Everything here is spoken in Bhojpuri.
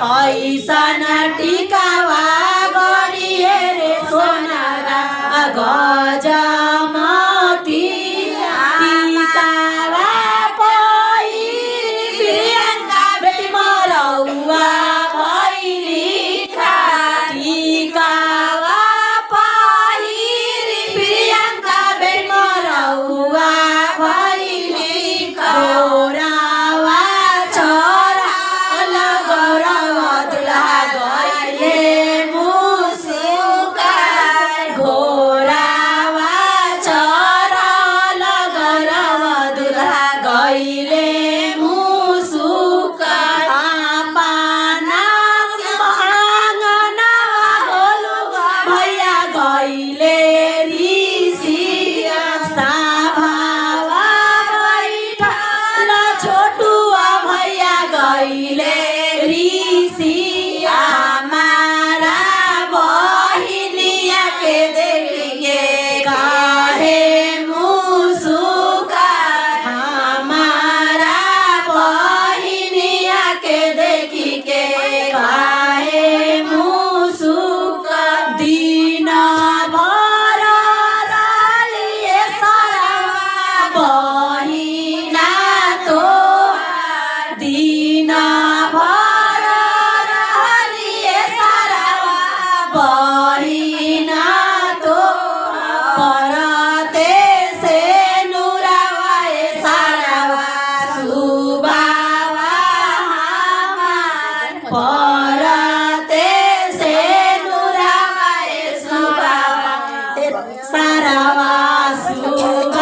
ऐसन टिकावा गरिए रे सोनारा गजमती टिकावा पहिरी प्रियंका बेटी मरौवा भैली टिकावा पहिरी प्रियंका बेटी मरौवा भैली गौरवा छोरा गौरव दुल्हा गइले मुसुका घोरावा चरल गौरव दुल्हा गइले मुसुका पाना आँगनवा गोलु भैया गइले ऋषिया साभावा बैठल छोटुआ भैया गइले ऋषिया हमारा बहिनिया के देखिए काहे मुसुका हमारा बहिनिया के देखी के काहे मुसुका दिन भर रहलिए सरवा बहिना तो दिन भर रहलिए सरवा बहिना तो परते से नुरावाए सरवा सुबावा हमार परते से नुरावाए सुबावा सरवा सुबा